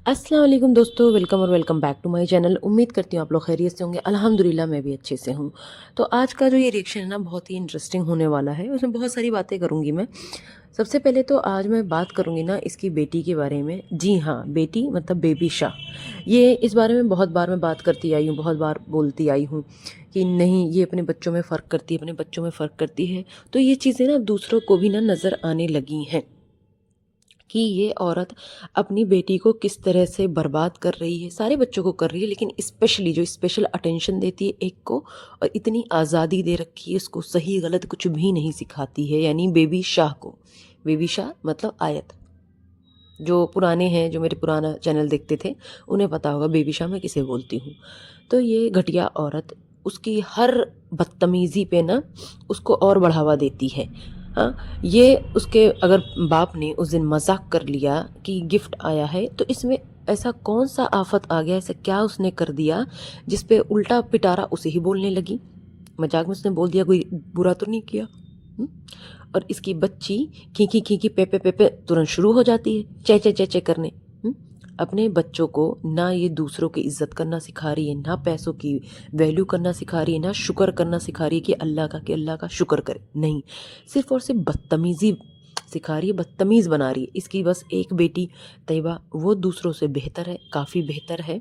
अस्सलाम वालेकुम दोस्तों, वेलकम और welcome back to my channel. उम्मीद करती हूँ आप लोग खैरियत से होंगे। अल्हम्दुलिल्लाह मैं भी अच्छे से हूँ। तो आज का जो ये रिएक्शन है ना, बहुत ही इंटरेस्टिंग होने वाला है। उसमें बहुत सारी बातें करूँगी मैं। सबसे पहले तो आज मैं बात करूँगी ना इसकी बेटी के बारे में। जी हाँ, बेटी मतलब बेबी शाह। ये इस बारे में बहुत बार मैं बात करती आई हूँ, बहुत बार बोलती आई हूँ कि नहीं, ये अपने बच्चों में फ़र्क करती है, अपने बच्चों में फ़र्क करती है। तो ये चीज़ें ना दूसरों को भी ना नज़र आने लगी हैं कि ये औरत अपनी बेटी को किस तरह से बर्बाद कर रही है। सारे बच्चों को कर रही है, लेकिन स्पेशली जो स्पेशल अटेंशन देती है एक को, और इतनी आज़ादी दे रखी है उसको, सही गलत कुछ भी नहीं सिखाती है, यानी बेबी शाह को। बेबी शाह मतलब आयत। जो पुराने हैं, जो मेरे पुराना चैनल देखते थे, उन्हें पता होगा बेबी शाह मैं किसे बोलती हूँ। तो ये घटिया औरत उसकी हर बदतमीज़ी पे ना उसको और बढ़ावा देती है। हाँ, ये उसके अगर बाप ने उस दिन मजाक कर लिया कि गिफ्ट आया है, तो इसमें ऐसा कौन सा आफत आ गया, ऐसा क्या उसने कर दिया जिस पे उल्टा पिटारा उसे ही बोलने लगी। मजाक में उसने बोल दिया, कोई बुरा तो नहीं किया। हुँ? और इसकी बच्ची खींकी खींकी पे पे पे पे तुरंत शुरू हो जाती है चे चे चे चे करने। हुँ? अपने बच्चों को ना ये दूसरों की इज्जत करना सिखा रही है, ना पैसों की वैल्यू करना सिखा रही है, ना शुक्र करना सिखा रही है कि अल्लाह का शुक्र करे। नहीं, सिर्फ और सिर्फ बदतमीजी सिखा रही है, बदतमीज बना रही है। इसकी बस एक बेटी तैयबा, वो दूसरों से बेहतर है, काफ़ी बेहतर है,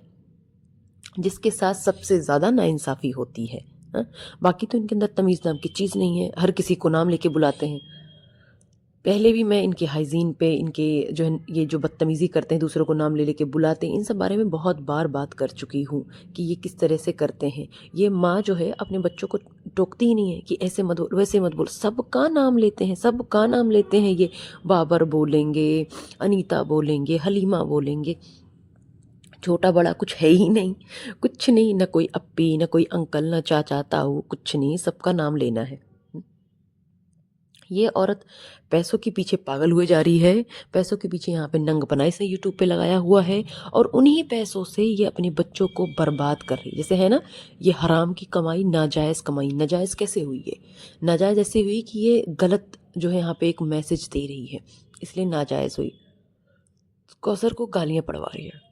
जिसके साथ सबसे ज़्यादा नाइंसाफ़ी होती है। हाँ? बाकी तो इनके अंदर तमीज़ नाम की चीज़ नहीं है, हर किसी को नाम लेके बुलाते हैं। पहले भी मैं इनके हाइजीन पे, इनके जो है ये जो बदतमीज़ी करते हैं, दूसरों को नाम ले लेके बुलाते हैं, इन सब बारे में बहुत बार बात कर चुकी हूँ कि ये किस तरह से करते हैं। ये माँ जो है अपने बच्चों को टोकती ही नहीं है कि ऐसे मत बोल, वैसे मत बोल। सबका नाम लेते हैं, सबका नाम लेते हैं ये। बाबर बोलेंगे, अनीता बोलेंगे, हलीमा बोलेंगे, छोटा बड़ा कुछ है ही नहीं, कुछ नहीं, ना कोई अप्पी, ना कोई अंकल, ना चाचा ताऊ, कुछ नहीं, सबका नाम लेना है। ये औरत पैसों के पीछे पागल हुए जा रही है, पैसों के पीछे यहाँ पे नंगपनाई से यूट्यूब पे लगाया हुआ है, और उन्हीं पैसों से ये अपने बच्चों को बर्बाद कर रही है। जैसे है ना, ये हराम की कमाई, नाजायज़ कमाई। नाजायज़ कैसे हुई ये? नाजायज़ ऐसे हुई कि ये गलत जो है यहाँ पे एक मैसेज दे रही है, इसलिए नाजायज़ हुई। कौसर को गालियाँ पड़वा रही है,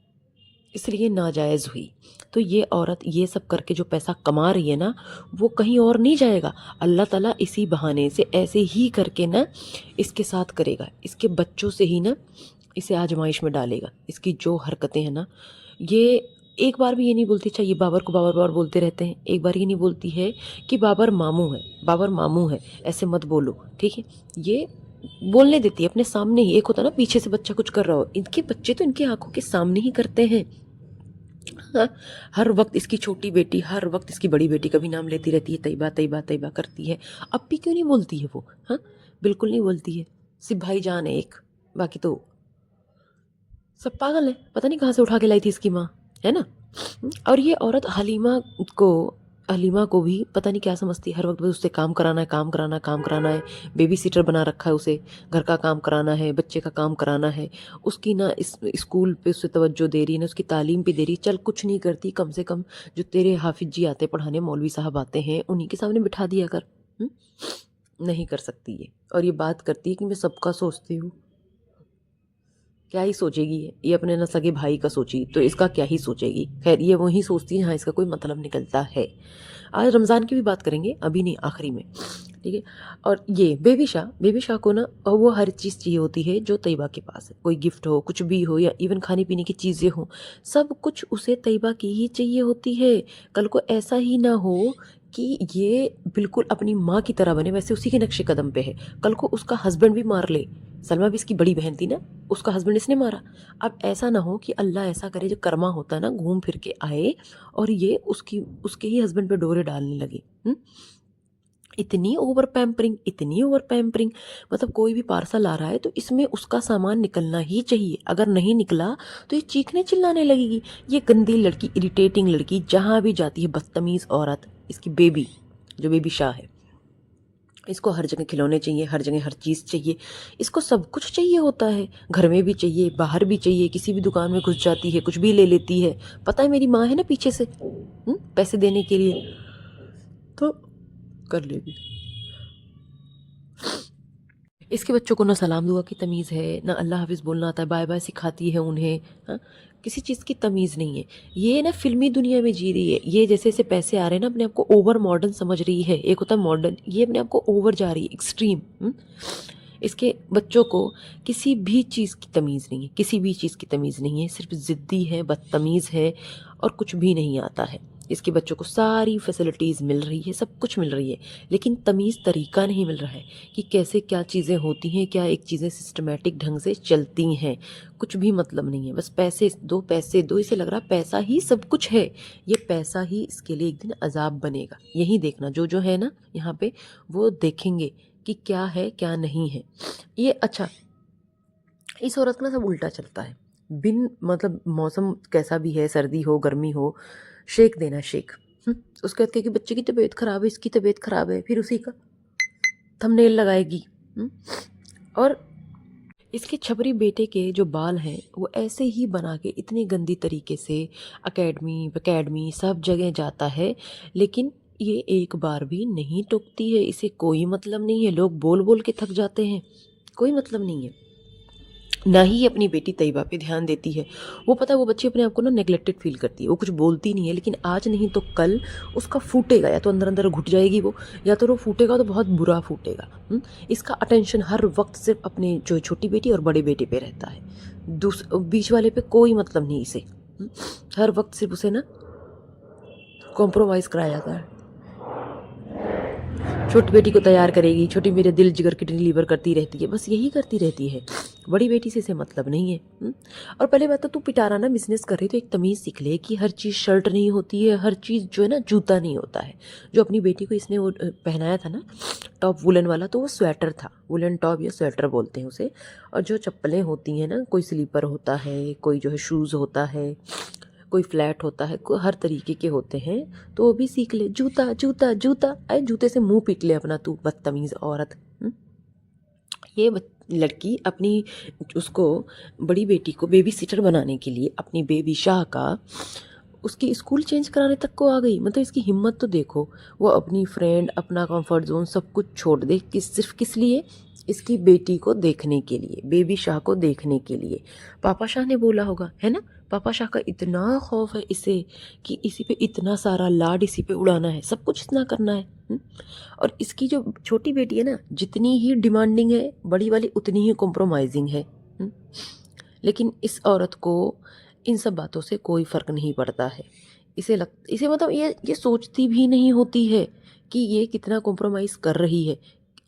इसलिए नाजायज़ हुई। तो ये औरत ये सब करके जो पैसा कमा रही है ना, वो कहीं और नहीं जाएगा। अल्लाह ताला इसी बहाने से ऐसे ही करके ना इसके साथ करेगा, इसके बच्चों से ही ना इसे आजमाइश में डालेगा। इसकी जो हरकतें हैं ना, ये एक बार भी ये नहीं बोलती, अच्छा ये बाबर को बाबर बाबर बोलते रहते हैं, एक बार ये नहीं बोलती है कि बाबर मामू है, बाबर मामू है, ऐसे मत बोलो, ठीक है। ये बोलने देती है अपने सामने ही। एक होता है ना पीछे से बच्चा कुछ कर रहा हो, इनके बच्चे तो इनकी आंखों के सामने ही करते हैं। हाँ, हर वक्त इसकी छोटी बेटी, हर वक्त इसकी बड़ी बेटी का भी नाम लेती रहती है, तैयबा तैयबा तैयबा करती है। अब भी क्यों नहीं बोलती है वो? हाँ, बिल्कुल नहीं बोलती है। सिर्फ भाईजान है एक, बाकी तो सब पागल है। पता नहीं कहाँ से उठा के लाई थी इसकी माँ, है ना। और ये औरत को हलीमा को भी पता नहीं क्या समझती है। हर वक्त बस उससे काम कराना है, काम कराना है, काम कराना है। बेबी सीटर बना रखा है उसे, घर का काम कराना है, बच्चे का काम कराना है। उसकी ना इस स्कूल पे उससे तवज्जो दे रही है, ना उसकी तालीम पे दे रही है। चल कुछ नहीं करती, कम से कम जो तेरे हाफिज जी आते पढ़ाने, मौलवी साहब आते हैं, उन्हीं के सामने बिठा दिया कर। हुँ? नहीं कर सकती ये। और ये बात करती है कि मैं सबका सोचती हूँ। क्या ही सोचेगी ये अपने न सगे भाई का सोची तो इसका क्या ही सोचेगी। खैर, ये वही सोचती है जहाँ इसका कोई मतलब निकलता है। आज रमज़ान की भी बात करेंगे, अभी नहीं, आखिरी में, ठीक है। और ये बेबी शाह को ना वो हर चीज़ चाहिए होती है जो तैयबा के पास है। कोई गिफ्ट हो, कुछ भी हो, या इवन खाने पीने की चीज़ें हो, सब कुछ उसे तैयबा की ही चाहिए होती है। कल को ऐसा ही ना हो कि ये बिल्कुल अपनी माँ की तरह बने, वैसे उसी के नक्शे कदम पे है। कल को उसका हस्बैंड भी मार ले। सलमा भी इसकी बड़ी बहन थी ना, उसका हस्बैंड इसने मारा। अब ऐसा ना हो कि अल्लाह ऐसा करे, जो कर्मा होता है ना घूम फिर के आए और ये उसकी उसके ही हस्बैंड पे डोरे डालने लगे। इतनी ओवर पैम्परिंग, इतनी ओवर पैम्परिंग। मतलब कोई भी पार्सल आ रहा है तो इसमें उसका सामान निकलना ही चाहिए। अगर नहीं निकला तो ये चीखने चिल्लाने लगेगी। ये गंदी लड़की, इरिटेटिंग लड़की, जहाँ भी जाती है बदतमीज़ औरत, इसकी बेबी, जो बेबी शाह है, इसको हर जगह खिलौने चाहिए, हर जगह हर चीज़ चाहिए। इसको सब कुछ चाहिए होता है, घर में भी चाहिए, बाहर भी चाहिए। किसी भी दुकान में घुस जाती है, कुछ भी ले लेती है। पता है मेरी माँ है ना पीछे से, पैसे देने के लिए, तो कर लेगी। इसके बच्चों को ना सलाम दुआ की तमीज़ है, ना अल्लाह हाफ़िज़ बोलना आता है, बाय बाय सिखाती है उन्हें, हाँ? किसी चीज़ की तमीज़ नहीं है। ये ना फ़िल्मी दुनिया में जी रही है। ये जैसे-जैसे पैसे आ रहे हैं ना, अपने आप को ओवर मॉडर्न समझ रही है। एक होता है मॉडर्न, ये अपने आप को ओवर जा रही है, एक्सट्रीम। इसके बच्चों को किसी भी चीज़ की तमीज़ नहीं है, किसी भी चीज़ की तमीज़ नहीं है, सिर्फ़ ज़िद्दी है, बदतमीज़ है और कुछ भी नहीं आता है। इसके बच्चों को सारी फैसिलिटीज़ मिल रही है, सब कुछ मिल रही है, लेकिन तमीज़ तरीका नहीं मिल रहा है कि कैसे क्या चीज़ें होती हैं, क्या एक चीज़ें सिस्टमैटिक ढंग से चलती हैं। कुछ भी मतलब नहीं है, बस पैसे दो, इसे लग रहा है पैसा ही सब कुछ है। ये पैसा ही इसके लिए एक दिन अज़ाब बनेगा। यही देखना, जो है ना यहाँ पे, वो देखेंगे कि क्या है क्या नहीं है। ये अच्छा, इस औरत का ना सब उल्टा चलता है। बिन मतलब मौसम कैसा भी है, सर्दी हो गर्मी हो, शेक देना शेक। उसके बाद कहे कि बच्चे की तबीयत ख़राब है, इसकी तबीयत ख़राब है, फिर उसी का थंबनेल लगाएगी। और इसके छपरी बेटे के जो बाल हैं वो ऐसे ही बना के इतनी गंदी तरीके से अकेडमी वकेडमी सब जगह जाता है, लेकिन ये एक बार भी नहीं टोकती है। इसे कोई मतलब नहीं है। लोग बोल बोल के थक जाते हैं, कोई मतलब नहीं है। ना ही ये अपनी बेटी तैयबा पे ध्यान देती है। वो पता है, वो बच्ची अपने आप को ना नेगलेक्टेड फील करती है। वो कुछ बोलती नहीं है, लेकिन आज नहीं तो कल उसका फूटेगा, या तो अंदर अंदर घुट जाएगी वो, या तो वो फूटेगा तो बहुत बुरा फूटेगा। इसका अटेंशन हर वक्त सिर्फ अपने जो छोटी बेटी और बड़े बेटे पे रहता है। बीच वाले पे कोई मतलब नहीं इसे। हर वक्त सिर्फ उसे ना कॉम्प्रोमाइज़ कराया जाता है। छोटी बेटी को तैयार करेगी, छोटी मेरे दिल जिगर किडनी लीवर करती रहती है, बस यही करती रहती है। बड़ी बेटी से इसे मतलब नहीं है। और पहले बात तो तू पिटारा ना बिजनेस कर रही तो एक तमीज़ सीख ले कि हर चीज़ शर्ट नहीं होती है, हर चीज़ जो है ना जूता नहीं होता है। जो अपनी बेटी को इसने वो पहनाया था ना टॉप वुलन वाला, तो वो स्वेटर था, वुलन टॉप या स्वेटर बोलते हैं उसे। और जो चप्पलें होती हैं ना, कोई स्लीपर होता है, कोई जो है शूज़ होता है, कोई फ्लैट होता है, कोई हर तरीके के होते हैं, तो वो भी सीख ले। जूता जूता जूता, अरे जूते से मुंह पीट ले अपना तू, बदतमीज़ औरत। ये लड़की अपनी उसको बड़ी बेटी को बेबी सिटर बनाने के लिए अपनी बेबी शाह का उसकी स्कूल चेंज कराने तक को आ गई। मतलब इसकी हिम्मत तो देखो। वो अपनी फ्रेंड, अपना कंफर्ट जोन सब कुछ छोड़ दे, सिर्फ किस लिए? इसकी बेटी को देखने के लिए, बेबी शाह को देखने के लिए। पापा शाह ने बोला होगा, है ना? पापा शाह का इतना खौफ है इसे कि इसी पे इतना सारा लाड इसी पे उड़ाना है, सब कुछ इतना करना है। और इसकी जो छोटी बेटी है ना, जितनी ही डिमांडिंग है, बड़ी वाली उतनी ही कॉम्प्रोमाइजिंग है। लेकिन इस औरत को इन सब बातों से कोई फ़र्क नहीं पड़ता है। इसे मतलब ये सोचती भी नहीं होती है कि ये कितना कॉम्प्रोमाइज़ कर रही है,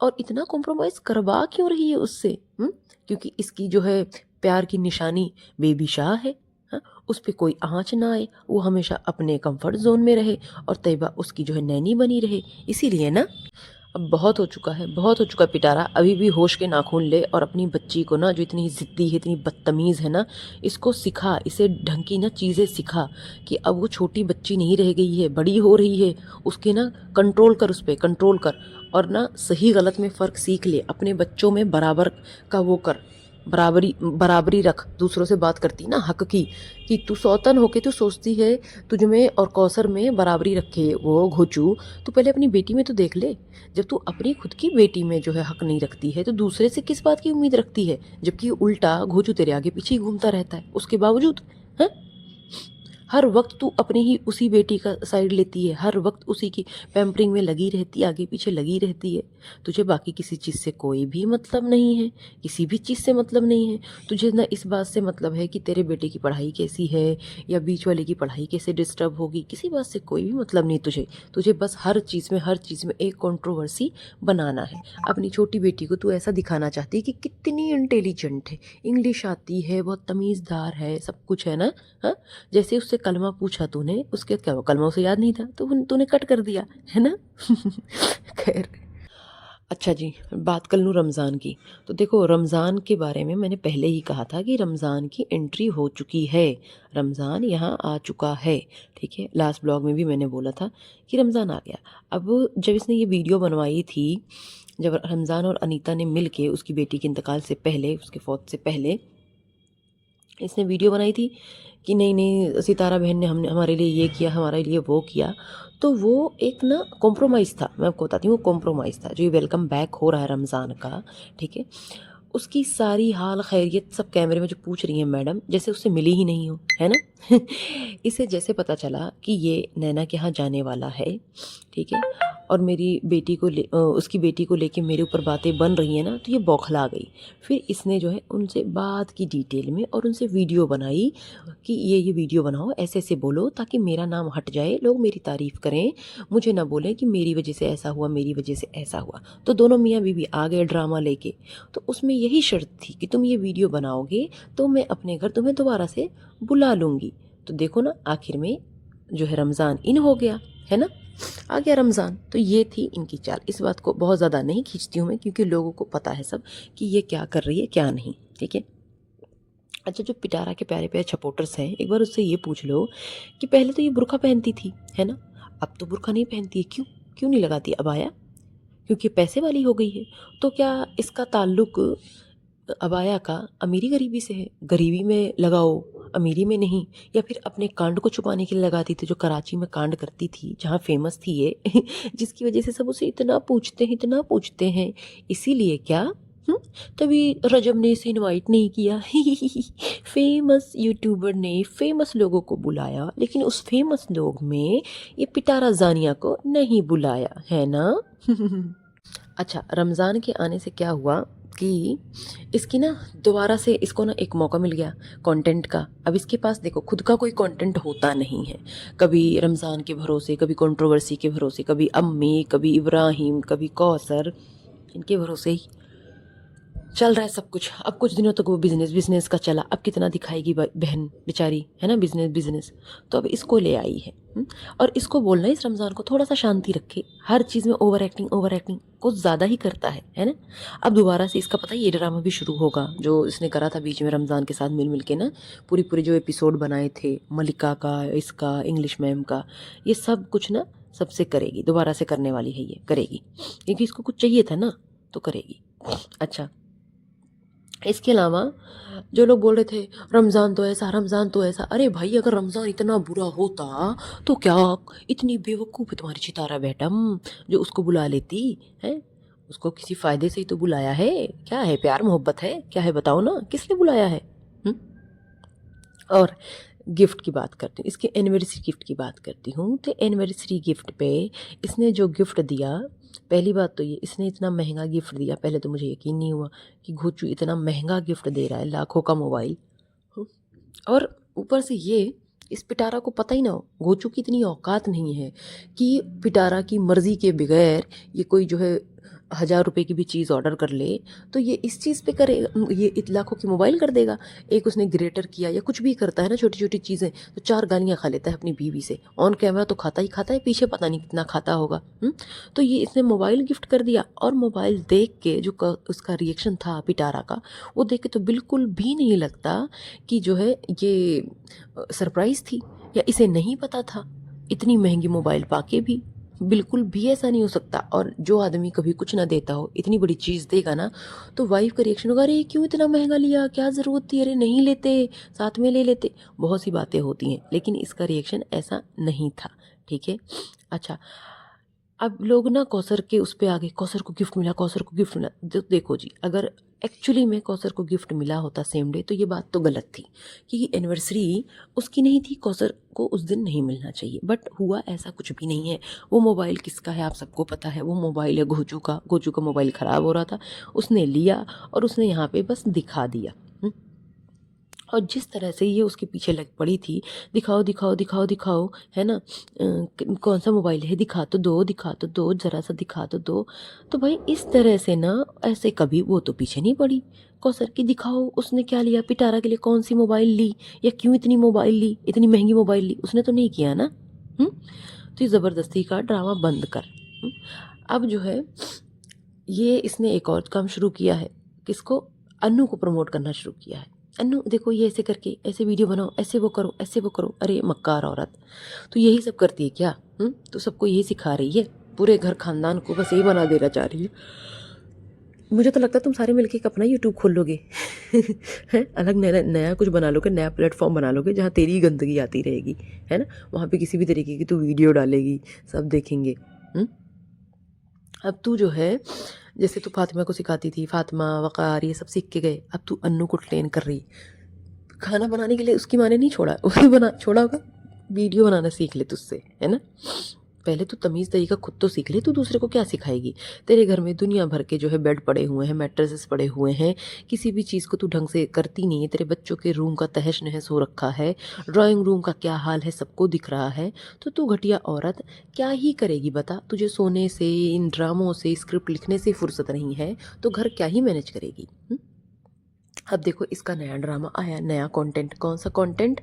और इतना कॉम्प्रोमाइज़ करवा क्यों रही है उससे। क्योंकि इसकी जो है प्यार की निशानी बेबी शाह है। हाँ, उस पे कोई आँच ना आए, वो हमेशा अपने कंफर्ट जोन में रहे, और तैयबा उसकी जो है नैनी बनी रहे। इसीलिए ना, अब बहुत हो चुका है, बहुत हो चुका है पिटारा। अभी भी होश के नाखून ले, और अपनी बच्ची को ना, जो इतनी ज़िद्दी है, इतनी बदतमीज़ है ना, इसको सिखा, इसे ढंग की ना चीज़ें सिखा कि अब वो छोटी बच्ची नहीं रह गई है, बड़ी हो रही है। उसके ना कंट्रोल कर, उस पर कंट्रोल कर, और ना सही गलत में फ़र्क सीख ले। अपने बच्चों में बराबर का वो कर, बराबरी बराबरी रख। दूसरों से बात करती ना हक की, कि तू सौतन होके तू सोचती है तुझ में और कौसर में बराबरी रखे वो घोचू, तो पहले अपनी बेटी में तो देख ले। जब तू अपनी खुद की बेटी में जो है हक नहीं रखती है, तो दूसरे से किस बात की उम्मीद रखती है? जबकि उल्टा घोचू तेरे आगे पीछे ही घूमता रहता है उसके बावजूद। हैं? हर वक्त तू अपनी ही उसी बेटी का साइड लेती है, हर वक्त उसी की पैम्परिंग में लगी रहती है, आगे पीछे लगी रहती है। तुझे बाकी किसी चीज़ से कोई भी मतलब नहीं है, किसी भी चीज़ से मतलब नहीं है। तुझे ना इस बात से मतलब है कि तेरे बेटे की पढ़ाई कैसी है, या बीच वाले की पढ़ाई कैसे डिस्टर्ब होगी, किसी बात से कोई भी मतलब नहीं तुझे। तुझे बस हर चीज़ में एक कंट्रोवर्सी बनाना है। अपनी छोटी बेटी को तू ऐसा दिखाना चाहती है कि कितनी इंटेलिजेंट है, इंग्लिश आती है, बहुत तमीज़दार है, सब कुछ है ना। हाँ, जैसे उससे कलमा पूछा तूने, उसके क्या हुआ? कलमा उसे याद नहीं था, तो तूने कट कर दिया, है ना। खैर, अच्छा जी, बात कर लूँ रमज़ान की। तो देखो, रमज़ान के बारे में मैंने पहले ही कहा था कि रमज़ान की एंट्री हो चुकी है, रमज़ान यहाँ आ चुका है, ठीक है। लास्ट ब्लॉग में भी मैंने बोला था कि रमज़ान आ गया। अब जब इसने ये वीडियो बनवाई थी, जब रमज़ान और अनीता ने मिल के उसकी बेटी के इंतकाल से पहले, उसके फौत से पहले इसने वीडियो बनाई थी कि नहीं नहीं सितारा बहन ने हमने हमारे लिए ये किया, हमारे लिए वो किया। तो वो एक ना कॉम्प्रोमाइज़ था, मैं आपको बताती हूँ वो कॉम्प्रोमाइज़ था। जो ये वेलकम बैक हो रहा है रमज़ान का, ठीक है, उसकी सारी हाल खैरियत सब कैमरे में जो पूछ रही हैं मैडम, जैसे उससे मिली ही नहीं हो, है ना। इसे जैसे पता चला कि ये नैना के यहाँ जाने वाला है, ठीक है, और मेरी बेटी को उसकी बेटी को लेके मेरे ऊपर बातें बन रही हैं ना, तो ये बौखला गई। फिर इसने जो है उनसे बात की डिटेल में और उनसे वीडियो बनाई कि ये वीडियो बनाओ, ऐसे ऐसे बोलो ताकि मेरा नाम हट जाए, लोग मेरी तारीफ़ करें, मुझे ना बोलें कि मेरी वजह से ऐसा हुआ, मेरी वजह से ऐसा हुआ। तो दोनों मियाँ बीवी आ गए ड्रामा लेके। तो उसमें यही शर्त थी कि तुम ये वीडियो बनाओगे तो मैं अपने घर तुम्हें दोबारा से बुला लूँगी। तो देखो ना, आखिर में जो है रमज़ान इन हो गया, है ना, आ गया रमज़ान। तो ये थी इनकी चाल। इस बात को बहुत ज़्यादा नहीं खींचती हूँ मैं, क्योंकि लोगों को पता है सब कि ये क्या कर रही है क्या नहीं, ठीक है। अच्छा, जो पिटारा के प्यारे प्यारे सपोर्टर्स हैं, एक बार उससे ये पूछ लो कि पहले तो ये बुर्का पहनती थी, है ना, अब तो बुर्का नहीं पहनती है, क्यों क्यों नहीं लगाती अबाया? क्योंकि पैसे वाली हो गई है। तो क्या इसका ताल्लुक अबाया का अमीरी गरीबी से है? गरीबी में लगाओ, अमीरी में नहीं। या फिर अपने कांड को छुपाने के लिए लगाती थी, जो कराची में कांड करती थी, जहाँ फेमस थी ये जिसकी वजह से सब उसे इतना पूछते हैं, इतना पूछते हैं। इसीलिए क्या तभी रजब ने इसे इनवाइट नहीं किया। फेमस यूट्यूबर ने फेमस लोगों को बुलाया, लेकिन उस फेमस लोग में ये पिटारा जानिया को नहीं बुलाया, है ना। अच्छा, रमज़ान के आने से क्या हुआ कि इसकी ना दोबारा से इसको ना एक मौका मिल गया कंटेंट का। अब इसके पास देखो खुद का कोई कंटेंट होता नहीं है। कभी रमज़ान के भरोसे, कभी कंट्रोवर्सी के भरोसे, कभी अम्मी, कभी इब्राहिम, कभी कौसर, इनके भरोसे ही चल रहा है सब कुछ। अब कुछ दिनों तक वो बिजनेस बिजनेस का चला, अब कितना दिखाएगी बहन बेचारी, है ना, बिजनेस बिजनेस। तो अब इसको ले आई है। और इसको बोलना है इस रमज़ान को थोड़ा सा शांति रखे, हर चीज़ में ओवर एक्टिंग कुछ ज़्यादा ही करता है ना। अब दोबारा से इसका पता है ये ड्रामा भी शुरू होगा जो इसने करा था बीच में रमज़ान के साथ मिल मिल के ना, पूरी पूरी जो एपिसोड बनाए थे मलिका का, इसका, इंग्लिश मैम का, ये सब कुछ ना सबसे करेगी, दोबारा से करने वाली है, ये करेगी क्योंकि इसको कुछ चाहिए था ना, तो करेगी। अच्छा, इसके अलावा जो लोग बोल रहे थे रमज़ान तो ऐसा, रमज़ान तो ऐसा, अरे भाई अगर रमज़ान इतना बुरा होता तो क्या इतनी बेवकूफ़ है तुम्हारी चितारा मैडम जो उसको बुला लेती है। उसको किसी फ़ायदे से ही तो बुलाया है, क्या है, प्यार मोहब्बत है, क्या है बताओ ना, किस लिए बुलाया है। और गिफ्ट की बात करती हूँ, इसके एनिवर्सरी गिफ्ट की बात करती हूँ। तो एनिवर्सरी गिफ्ट पे इसने जो गिफ्ट दिया, पहली बात तो ये इसने इतना महंगा गिफ्ट दिया, पहले तो मुझे यकीन नहीं हुआ कि घोचू इतना महंगा गिफ्ट दे रहा है, लाखों का मोबाइल। और ऊपर से ये इस पिटारा को पता ही ना हो, घोचू की इतनी औकात नहीं है कि पिटारा की मर्ज़ी के बगैर ये कोई जो है 1000 रुपये की भी चीज़ ऑर्डर कर ले तो ये इस चीज़ पे करे, ये लाखों की मोबाइल कर देगा। एक उसने ग्रेटर किया या कुछ भी करता है ना, छोटी छोटी चीज़ें, तो 4 गालियाँ खा लेता है अपनी बीवी से। ऑन कैमरा तो खाता ही खाता है, पीछे पता नहीं कितना खाता होगा। तो ये इसने मोबाइल गिफ्ट कर दिया। और मोबाइल देख के जो उसका रिएक्शन था पिटारा का, वो देख के तो बिल्कुल भी नहीं लगता कि जो है ये सरप्राइज़ थी या इसे नहीं पता था इतनी महंगी मोबाइल पाके भी। बिल्कुल भी ऐसा नहीं हो सकता। और जो आदमी कभी कुछ ना देता हो इतनी बड़ी चीज़ देगा ना, तो वाइफ का रिएक्शन होगा, अरे क्यों इतना महंगा लिया, क्या ज़रूरत थी, अरे नहीं लेते, साथ में ले लेते। बहुत सी बातें होती हैं, लेकिन इसका रिएक्शन ऐसा नहीं था, ठीक है। अच्छा, अब लोग ना कौसर के उस पे आ गए, कौसर को गिफ्ट मिला, कौसर को गिफ्ट मिला। देखो जी, अगर एक्चुअली में कौसर को गिफ्ट मिला होता सेम डे तो ये बात तो गलत थी, क्योंकि एनिवर्सरी उसकी नहीं थी, कौसर को उस दिन नहीं मिलना चाहिए। बट हुआ ऐसा कुछ भी नहीं है। वो मोबाइल किसका है आप सबको पता है, वो मोबाइल है घोचू का। घोचू का मोबाइल ख़राब हो रहा था, उसने लिया और उसने यहाँ पे बस दिखा दिया। और जिस तरह से ये उसके पीछे लग पड़ी थी, दिखाओ दिखाओ दिखाओ दिखाओ, है ना, कौन सा मोबाइल है, दिखा तो दो, दिखा तो दो, ज़रा सा दिखा तो दो। तो भाई इस तरह से ना, ऐसे कभी वो तो पीछे नहीं पड़ी कौसर की, दिखाओ उसने क्या लिया, पिटारा के लिए कौन सी मोबाइल ली या क्यों इतनी मोबाइल ली, इतनी महंगी मोबाइल ली, उसने तो नहीं किया ना। तो ये ज़बरदस्ती का ड्रामा बंद कर। अब जो है ये इसने एक और काम शुरू किया है, किसको, अन्नू को प्रमोट करना शुरू किया है। अन्नू देखो ये ऐसे करके ऐसे वीडियो बनाओ, ऐसे वो करो, ऐसे वो करो। अरे मक्कार औरत, तो यही सब करती है क्या? तो सबको यही सिखा रही है, पूरे घर खानदान को बस यही बना देना चाह रही है। मुझे तो लगता है तुम सारे मिलके एक अपना यूट्यूब खोल लोगे है, अलग नया नया कुछ बना लोगे, नया प्लेटफॉर्म बना लोगे जहाँ तेरी ही गंदगी आती रहेगी, है ना। वहाँ पे किसी भी तरीके की तू वीडियो डालेगी, सब देखेंगे। अब तू जो है, जैसे तू फातिमा को सिखाती थी, फातिमा वक़ार ये सब सीख के गए, अब तू अन्नू को ट्रेन कर रही। खाना बनाने के लिए उसकी माँ ने नहीं छोड़ा, उसने बना छोड़ा होगा, वीडियो बनाना सीख ले तुझसे, है ना। पहले तो तमीज़ तरीका खुद तो सीख ले, तू दूसरे को क्या सिखाएगी। तेरे घर में दुनिया भर के जो है बेड पड़े हुए हैं, मैट्रेसेस पड़े हुए हैं, किसी भी चीज़ को तू ढंग से करती नहीं है। तेरे बच्चों के रूम का तहस नहस हो रखा है, ड्राइंग रूम का क्या हाल है सबको दिख रहा है। तो तू घटिया औरत क्या ही करेगी बता। तुझे सोने से, इन ड्रामों से, स्क्रिप्ट लिखने से फुर्सत नहीं है तो घर क्या ही मैनेज करेगी। अब देखो इसका नया ड्रामा आया, नया कंटेंट। कौन सा कंटेंट?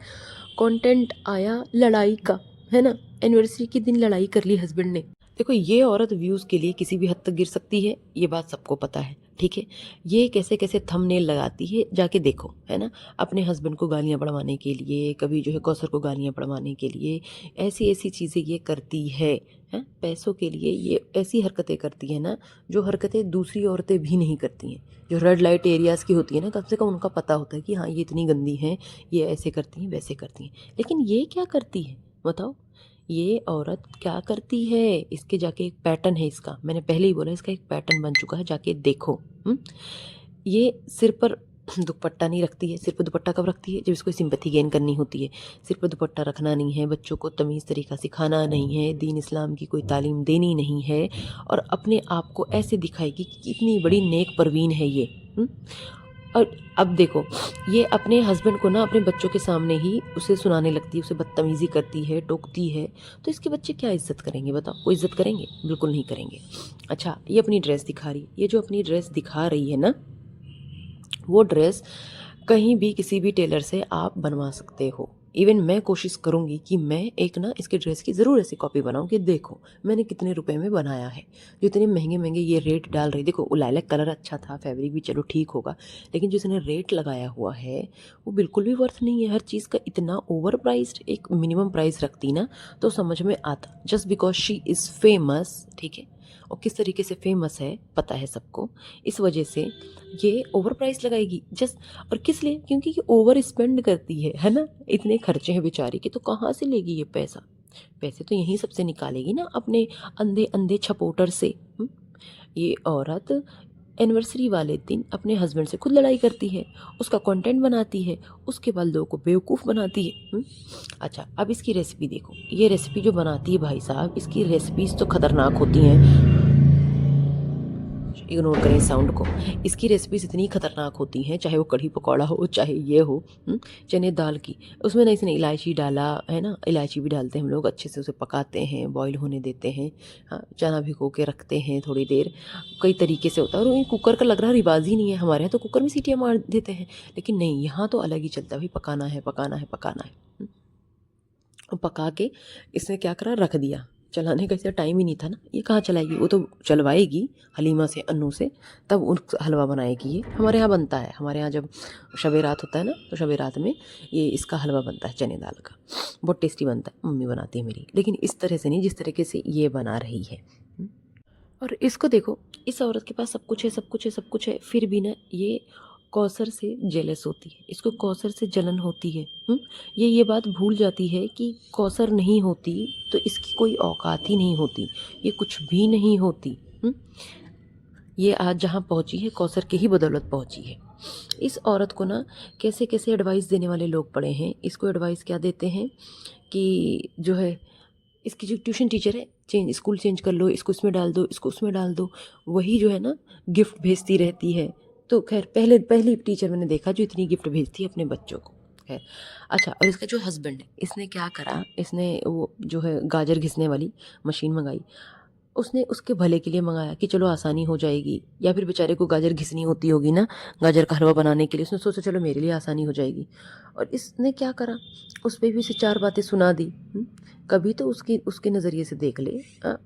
कंटेंट आया लड़ाई का, है ना। एनिवर्सरी के दिन लड़ाई कर ली हस्बैंड ने। देखो ये औरत व्यूज़ के लिए किसी भी हद तक गिर सकती है, ये बात सबको पता है, ठीक है। ये कैसे कैसे थंबनेल लगाती है जाके देखो, है ना। अपने हस्बैंड को गालियाँ पड़वाने के लिए, कभी जो है कौसर को गालियाँ पड़वाने के लिए, ऐसी ऐसी चीज़ें ये करती है, पैसों के लिए ये ऐसी हरकतें करती है ना, जो हरकतें दूसरी औरतें भी नहीं करती हैं। जो रेड लाइट एरियाज़ की होती है ना, कम से कम उनका पता होता है कि हाँ ये इतनी गंदी हैं, ये ऐसे करती हैं वैसे करती हैं। लेकिन ये क्या करती है बताओ, ये औरत क्या करती है। इसके जाके एक पैटर्न है इसका, मैंने पहले ही बोला इसका एक पैटर्न बन चुका है, जाके देखो। ये सिर पर दुपट्टा नहीं रखती है। सिर पर दुपट्टा कब रखती है? जब इसको सिंपैथी गेन करनी होती है। सिर पर दुपट्टा रखना नहीं है, बच्चों को तमीज़ तरीका सिखाना नहीं है, दीन इस्लाम की कोई तालीम देनी नहीं है, और अपने आप को ऐसे दिखाएगी कि कितनी बड़ी नेक परवीन है ये। और अब देखो ये अपने हस्बैंड को ना अपने बच्चों के सामने ही उसे सुनाने लगती है, उसे बदतमीज़ी करती है, टोकती है। तो इसके बच्चे क्या इज़्ज़त करेंगे बताओ? कोई इज़्ज़त करेंगे? बिल्कुल नहीं करेंगे। अच्छा ये अपनी ड्रेस दिखा रही है, ये जो अपनी ड्रेस दिखा रही है ना, वो ड्रेस कहीं भी किसी भी टेलर से आप बनवा सकते हो। इवन मैं कोशिश करूँगी कि मैं एक ना इसके ड्रेस की ज़रूर ऐसी कॉपी बनाऊँ कि देखो मैंने कितने रुपए में बनाया है। जो इतने महंगे महंगे ये रेट डाल रही, देखो लाइलैक कलर अच्छा था, फैब्रिक भी चलो ठीक होगा, लेकिन जो इसने रेट लगाया हुआ है वो बिल्कुल भी वर्थ नहीं है हर चीज़ का। इतना ओवर प्राइस्ड, एक मिनिमम प्राइस रखती ना तो समझ में आता। Just because she is famous, ठीक है, और किस तरीके से फेमस है पता है सबको, इस वजह से ये ओवर प्राइस लगाएगी जस्ट। और किस लिए? क्योंकि ये ओवर स्पेंड करती है ना। इतने खर्चे हैं बेचारी के, तो कहाँ से लेगी ये पैसा? पैसे तो यहीं सबसे निकालेगी ना, अपने अंधे अंधे छपोटर से। ये औरत एनिवर्सरी वाले दिन अपने हस्बैंड से खुद लड़ाई करती है, उसका कंटेंट बनाती है, उसके बाद लोगों को बेवकूफ़ बनाती है। अच्छा अब इसकी रेसिपी देखो, ये रेसिपी जो बनाती है भाई साहब, इसकी रेसिपीज़ तो खतरनाक होती हैं। इग्नोर करें साउंड को। इसकी रेसिपीज़ इतनी खतरनाक होती हैं, चाहे वो कढ़ी पकौड़ा हो, चाहे ये हो चने दाल की। उसमें ना इसने इलायची डाला है ना, इलायची भी डालते हैं हम लोग, अच्छे से उसे पकाते हैं, बॉईल होने देते हैं। हाँ, चना भिगो के रखते हैं थोड़ी देर, कई तरीके से होता है। और कुकर का लग रहा रिवाज ही नहीं है, हमारे यहाँ तो कुकर में सीटियाँ मार देते हैं, लेकिन नहीं यहाँ तो अलग ही चलता है भाई, पकाना है पकाना है पकाना है। और पका के इसने क्या करा, रख दिया। चलाने का इसे टाइम ही नहीं था ना, ये कहाँ चलाएगी, वो तो चलवाएगी हलीमा से, अन्नू से, तब उस हलवा बनाएगी। ये हमारे यहाँ बनता है, हमारे यहाँ जब शब रात होता है ना, तो शब रात में ये इसका हलवा बनता है चने दाल का, बहुत टेस्टी बनता है, मम्मी बनाती है मेरी। लेकिन इस तरह से नहीं जिस तरीके से ये बना रही है। और इसको देखो, इस औरत के पास सब कुछ है, सब कुछ है, सब कुछ है, फिर भी ना ये कौसर से जेलस होती है, इसको कौसर से जलन होती है। ये बात भूल जाती है कि कौसर नहीं होती तो इसकी कोई औकात ही नहीं होती, ये कुछ भी नहीं होती। ये आज जहाँ पहुँची है कौसर के ही बदौलत पहुँची है। इस औरत को ना कैसे कैसे एडवाइस देने वाले लोग पड़े हैं। इसको एडवाइस क्या देते हैं कि जो है इसकी जो ट्यूशन टीचर है, स्कूल चेंज कर लो, इसको इसमें डाल दो, इसको उसमें डाल दो, वही जो है ना गिफ्ट भेजती रहती है। तो खैर पहली टीचर मैंने देखा जो इतनी गिफ्ट भेजती है अपने बच्चों को। खैर अच्छा, और इसका जो हस्बैंड है, इसने क्या करा, इसने वो जो है गाजर घिसने वाली मशीन मंगाई। उसने उसके भले के लिए मंगाया कि चलो आसानी हो जाएगी, या फिर बेचारे को गाजर घिसनी होती होगी ना गाजर का हलवा बनाने के लिए, उसने सोचा चलो मेरे लिए आसानी हो जाएगी। और इसने क्या करा, उस पर भी उसे 4 बातें सुना दी। कभी तो उसके नज़रिए से देख ले,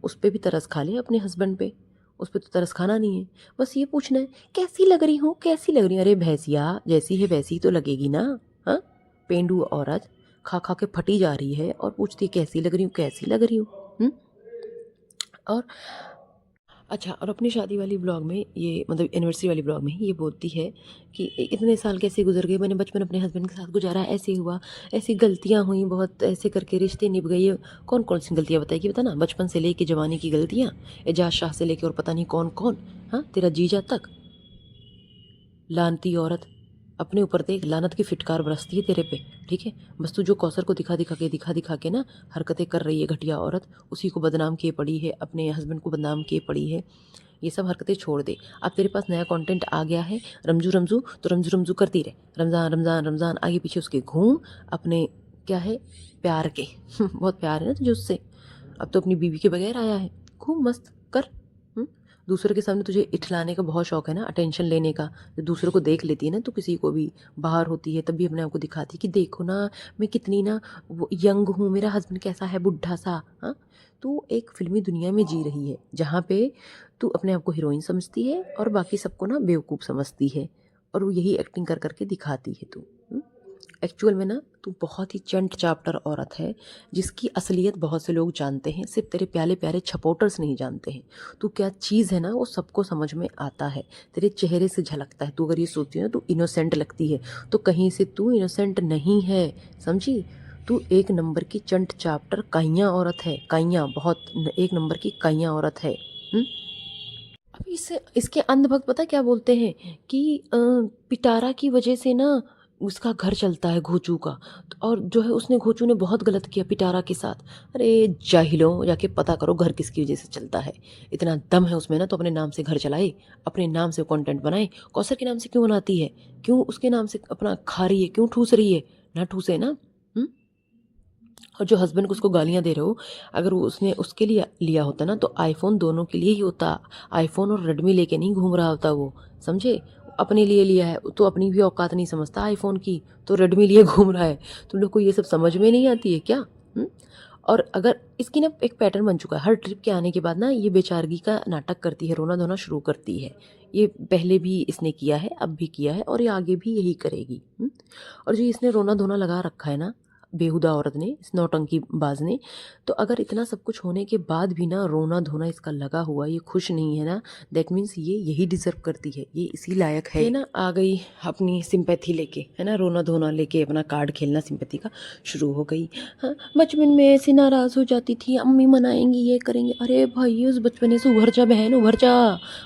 उस पर भी तरस खा ले अपने हस्बैंड पे। उस पर तो तरस खाना नहीं है, बस ये पूछना है कैसी लग रही हूँ, कैसी लग रही हूँ। अरे भैंसिया, जैसी है वैसी ही तो लगेगी ना। हाँ, पेंडू औरत खा खा के फटी जा रही है और पूछती है कैसी लग रही हूँ, कैसी लग रही हूँ। और अच्छा, और अपनी शादी वाली ब्लॉग में ये मतलब एनिवर्सरी वाली ब्लॉग में ही ये बोलती है कि इतने साल कैसे गुजर गए, मैंने बचपन अपने हस्बैंड के साथ गुजारा, ऐसे हुआ, ऐसी गलतियां हुई बहुत, ऐसे करके रिश्ते निभ गए। कौन कौन सी गलतियां बताएगी, बता ना, बचपन से लेके जवानी की गलतियां, एजाज शाह से लेके और पता नहीं कौन कौन। हाँ, तेरा जीजा तक, लानती औरत, अपने ऊपर देख, लानत की फिटकार बरसती है तेरे पे। ठीक है, बस तू जो कौसर को दिखा दिखा के ना हरकतें कर रही है घटिया औरत, उसी को बदनाम किए पड़ी है, अपने हस्बैंड को बदनाम किए पड़ी है। ये सब हरकतें छोड़ दे। अब तेरे पास नया कंटेंट आ गया है, रमजू रमजू, तो रमजू रमजू करती रहे, रमज़ान रमज़ान रमज़ान, आगे पीछे उसके घूम अपने, क्या है, प्यार के बहुत प्यार है ना तुझे उससे। अब तो अपनी बीवी के बगैर आया है, घूम मस्त कर। हम्म? दूसरे के सामने तुझे इठलाने का बहुत शौक है ना, अटेंशन लेने का। जब दूसरे को देख लेती है ना, तो किसी को भी बाहर होती है तब भी अपने आप को दिखाती है कि देखो ना, मैं कितनी ना वो यंग हूँ, मेरा हस्बैंड कैसा है, बुढ़ा सा। हाँ, तू एक फिल्मी दुनिया में जी रही है जहाँ पे तू अपने आप को हीरोइन समझती है और बाकी सबको ना बेवकूफ़ समझती है, और वो यही एक्टिंग कर करके दिखाती है तू। एक्चुअल में ना तू बहुत ही चंट चाप्टर औरत है, जिसकी असलियत बहुत से लोग जानते हैं, सिर्फ तेरे प्याले प्यारे छपोटर्स नहीं जानते हैं। तू क्या चीज़ है ना, वो सबको समझ में आता है, तेरे चेहरे से झलकता है। तू अगर ये सोचती है ना तू इनोसेंट लगती है, तो कहीं से तू इनोसेंट नहीं है, समझी। तू एक नंबर की चंट चाप्टर काइयाँ औरत है, काइयाँ, बहुत एक नंबर की काइयाँ औरत है। अब इसके अंधभक्त पता क्या बोलते हैं कि पिटारा की वजह से ना उसका घर चलता है, घोचू का। और जो है उसने, घोचू ने बहुत गलत किया पिटारा के साथ। अरे जाहिलों, जाके पता करो घर किसकी वजह से चलता है। इतना दम है उसमें ना तो अपने नाम से घर चलाए, अपने नाम से कंटेंट बनाए। कौसर के नाम से क्यों बनाती है, क्यों उसके नाम से अपना खा रही है, क्यों ठूस रही है, ना ठूसे ना। और जो हस्बैंड को उसको गालियां दे रहे हो, अगर वो उसने उसके लिए लिया होता ना तो आईफोन दोनों के लिए ही होता। आईफोन और रेडमी लेके नहीं घूम रहा होता वो, समझे। अपने लिए लिया है तो अपनी भी औकात नहीं समझता आईफोन की, तो रेडमी लिए घूम रहा है। तुम लोग को ये सब समझ में नहीं आती है क्या? और अगर इसकी ना एक पैटर्न बन चुका है, हर ट्रिप के आने के बाद ना ये बेचारगी का नाटक करती है, रोना धोना शुरू करती है। ये पहले भी इसने किया है, अब भी किया है, और ये आगे भी यही करेगी। और जो इसने रोना धोना लगा रखा है ना, बेहुदा औरत ने, इस नौटंकी बाज ने, तो अगर इतना सब कुछ होने के बाद भी ना रोना धोना इसका लगा हुआ, ये खुश नहीं है ना, दैट मीन्स ये यही डिजर्व करती है, ये इसी लायक है। ये ना आ गई अपनी सिंपैथी लेके, है ना, रोना धोना लेके अपना कार्ड खेलना सिंपैथी का शुरू हो गई। हाँ, बचपन में ऐसे नाराज़ हो जाती थी, अम्मी मनाएंगी, ये करेंगे। अरे भाई, उस बचपने से उभर जा बहन, उभर जा।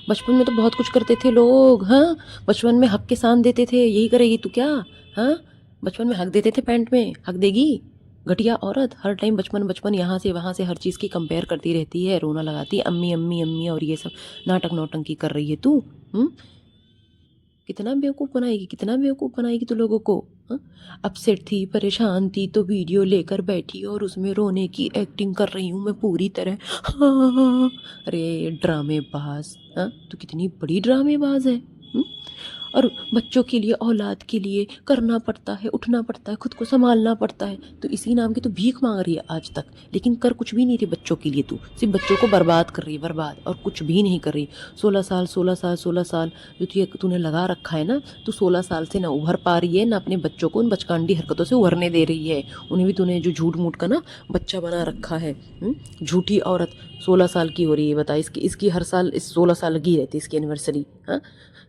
बचपन में तो बहुत कुछ करते थे लोग। हाँ, बचपन में हक के सान देते थे, यही करेगी तू क्या? हाँ, बचपन में हक देते थे, पैंट में हक देगी? घटिया औरत, हर टाइम बचपन बचपन, यहाँ से वहाँ से हर चीज़ की कंपेयर करती रहती है, रोना लगाती है, अम्मी अम्मी अम्मी, और ये सब नाटक नौटंकी कर रही है तू। कितना बेवकूफ़ बनाएगी, कितना बेवकूफ़ बनाएगी तू लोगों को। हाँ? अपसेट थी, परेशान थी, तो वीडियो लेकर बैठी और उसमें रोने की एक्टिंग कर रही हूँ मैं पूरी तरह। हाँ, अरे ड्रामेबाज, हाँ, तू कितनी बड़ी ड्रामेबाज है। और बच्चों के लिए, औलाद के लिए करना पड़ता है, उठना पड़ता है, खुद को संभालना पड़ता है, तो इसी नाम की तो भीख मांग रही है आज तक। लेकिन कर कुछ भी नहीं रही बच्चों के लिए, तू सिर्फ बच्चों को बर्बाद कर रही है, बर्बाद, और कुछ भी नहीं कर रही। 16 साल 16 साल 16 साल जो तूने लगा रखा है ना, तू 16 साल से ना उभर पा रही है, ना अपने बच्चों को उन बचकांडी हरकतों से उभरने दे रही है। उन्हें भी तूने जो झूठ मूठ का ना बच्चा बना रखा है। झूठी औरत 16 साल की हो रही है, बता। इसकी इसकी हर साल इस 16 साल की रहती है इसकी एनिवर्सरी। हाँ,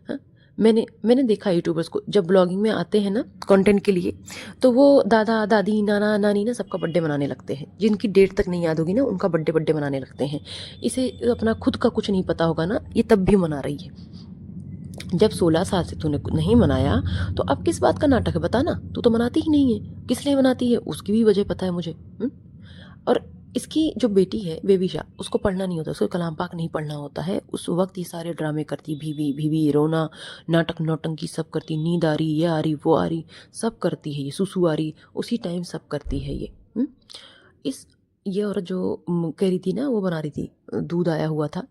हाँ। मैंने देखा यूट्यूबर्स को जब ब्लॉगिंग में आते हैं ना कंटेंट के लिए, तो वो दादा दादी नाना नानी ना सबका बर्थडे मनाने लगते हैं, जिनकी डेट तक नहीं याद होगी ना उनका बर्थडे बर्थडे मनाने लगते हैं। इसे अपना खुद का कुछ नहीं पता होगा ना, ये तब भी मना रही है। जब 16 साल से तूने नहीं मनाया, तो अब किस बात का नाटक है, बता ना। तू तो मनाती ही नहीं है, किस लिए मनाती है उसकी भी वजह पता है मुझे। और इसकी जो बेटी है बेबीशा, उसको पढ़ना नहीं होता, उसको कलाम पाक नहीं पढ़ना होता है। उस वक्त ये सारे ड्रामे करती, भीवी भीवी, रोना, नाटक नौटंकी सब करती, नींद आ रही, ये आ रही, वो आ रही, सब करती है ये, सुसु आ रही, उसी टाइम सब करती है ये। इस ये औरत जो कह रही थी ना, वो बना रही थी, दूध आया हुआ था,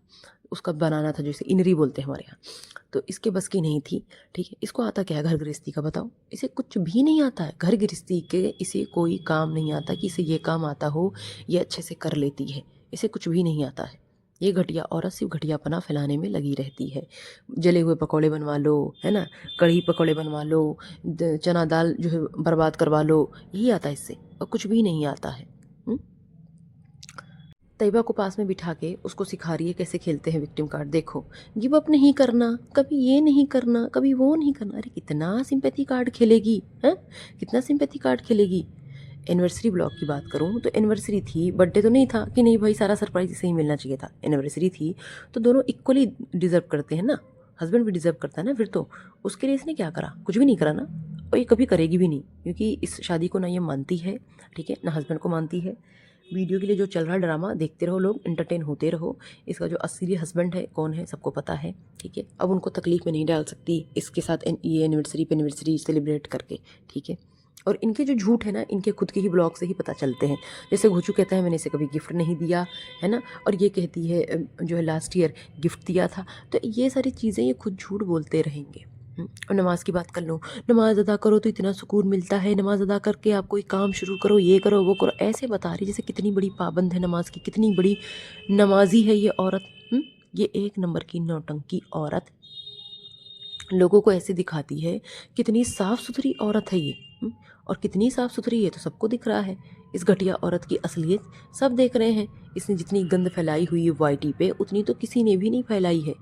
उसका बनाना था, जैसे इनरी बोलते हैं हमारे यहाँ, तो इसके बस की नहीं थी। ठीक है, इसको आता क्या है घर गृहस्थी का, बताओ। इसे कुछ भी नहीं आता है घर गृहस्थी के, इसे कोई काम नहीं आता कि इसे ये काम आता हो, ये अच्छे से कर लेती है, इसे कुछ भी नहीं आता है। ये घटिया औरत सिर्फ घटियापना फैलाने में लगी रहती है। जले हुए पकौड़े बनवा लो, है ना, कढ़ी पकौड़े बनवा लो, चना दाल जो है बर्बाद करवा लो, यही आता है इससे, और कुछ भी नहीं आता है। तैयबा को पास में बिठा के उसको सिखा रही है कैसे खेलते हैं विक्टिम कार्ड। देखो, गिव अप नहीं करना, कभी ये नहीं करना, कभी वो नहीं करना। अरे कितना सिंपैथी कार्ड खेलेगी हैं, कितना सिंपैथी कार्ड खेलेगी। एनिवर्सरी ब्लॉग की बात करूँ तो एनिवर्सरी थी, बर्थडे तो नहीं था कि नहीं भाई सारा सरप्राइज इसे ही मिलना चाहिए था। एनिवर्सरी थी तो दोनों इक्वली डिजर्व करते हैं ना, हस्बैंड भी डिजर्व करता है ना। फिर तो उसके लिए इसने क्या करा, कुछ भी नहीं करा ना, और ये कभी करेगी भी नहीं, क्योंकि इस शादी को ना ये मानती है, ठीक है ना, हस्बैंड को मानती है। वीडियो के लिए जो चल रहा ड्रामा देखते रहो लोग, एंटरटेन होते रहो। इसका जो असली हस्बैंड है कौन है सबको पता है, ठीक है। अब उनको तकलीफ में नहीं डाल सकती इसके साथ ये एनिवर्सरी पे एनिवर्सरी सेलिब्रेट करके, ठीक है। और इनके जो झूठ है ना, इनके खुद के ही ब्लॉग से ही पता चलते हैं। जैसे घुचू कहता है मैंने इसे कभी गिफ्ट नहीं दिया, है ना, और ये कहती है जो है लास्ट ईयर गिफ्ट दिया था। तो ये सारी चीज़ें ये खुद झूठ बोलते रहेंगे। और नमाज की बात कर लो, नमाज अदा करो तो इतना सुकून मिलता है, नमाज अदा करके आप कोई काम शुरू करो, ये करो वो करो, ऐसे बता रही जैसे कितनी बड़ी पाबंद है नमाज की, कितनी बड़ी नमाजी है ये औरत। ये एक नंबर की नौटंकी औरत लोगों को ऐसे दिखाती है कितनी साफ़ सुथरी औरत है ये। और कितनी साफ़ सुथरी है तो सबको दिख रहा है। इस घटिया औरत की असलियत सब देख रहे हैं। इसने जितनी गंद फैलाई हुई है वाईटी पे, उतनी तो किसी ने भी नहीं फैलाई है।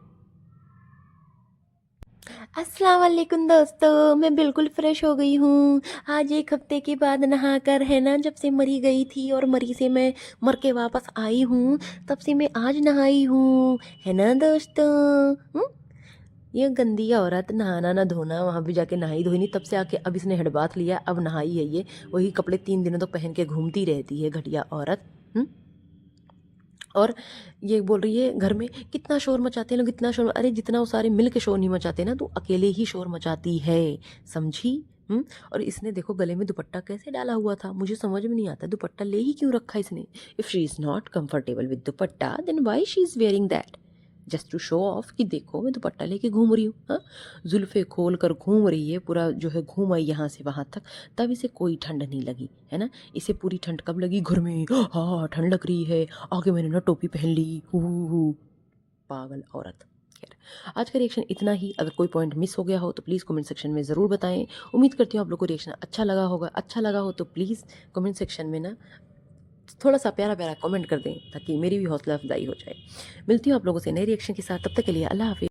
अस्सलाम वालेकुम दोस्तों, मैं बिल्कुल फ्रेश हो गई हूँ। आज एक हफ्ते के बाद नहा कर, है ना, जब से मरी गई थी और मरी से मैं मर के वापस आई हूँ, तब से मैं आज नहाई हूँ, है ना दोस्तों। ये गंदी औरत नहाना ना धोना, वहाँ भी जाके नहाई धोई नहीं, तब से आके अब इसने हेड बाथ लिया, अब नहाई है ये। वही कपड़े 3 दिनों तक पहन के घूमती रहती है घटिया औरत। और ये बोल रही है घर में कितना शोर मचाते हैं लोग, इतना शोर। अरे जितना वो सारे मिल के शोर नहीं मचाते ना, तो अकेले ही शोर मचाती है, समझी। और इसने देखो गले में दुपट्टा कैसे डाला हुआ था, मुझे समझ में नहीं आता दुपट्टा ले ही क्यों रखा इसने। If she is not comfortable with dupatta then why she is wearing that, just to show off कि देखो मैं दुपट्टा लेके घूम रही हूँ। हाँ, जुल्फ़े खोल कर घूम रही है, पूरा जो है घूम आई यहाँ से वहाँ तक, तब इसे कोई ठंड नहीं लगी, है ना। इसे पूरी ठंड कब लगी, घर में हाँ ठंड लग रही है, आगे मैंने ना टोपी पहन ली, हु पागल औरत। खैर, आज का रिएक्शन इतना ही। अगर कोई पॉइंट मिस हो गया हो तो प्लीज़ कमेंट सेक्शन में ज़रूर बताएं। उम्मीद करती हूँ आप लोग को रिएक्शन अच्छा लगा होगा। अच्छा लगा हो तो प्लीज़ कमेंट सेक्शन में ना थोड़ा सा प्यारा प्यारा कमेंट कर दें, ताकि मेरी भी हौसला अफजाई हो जाए। मिलती हूँ आप लोगों से नए रिएक्शन के साथ, तब तक के लिए अल्लाह हाफिज़।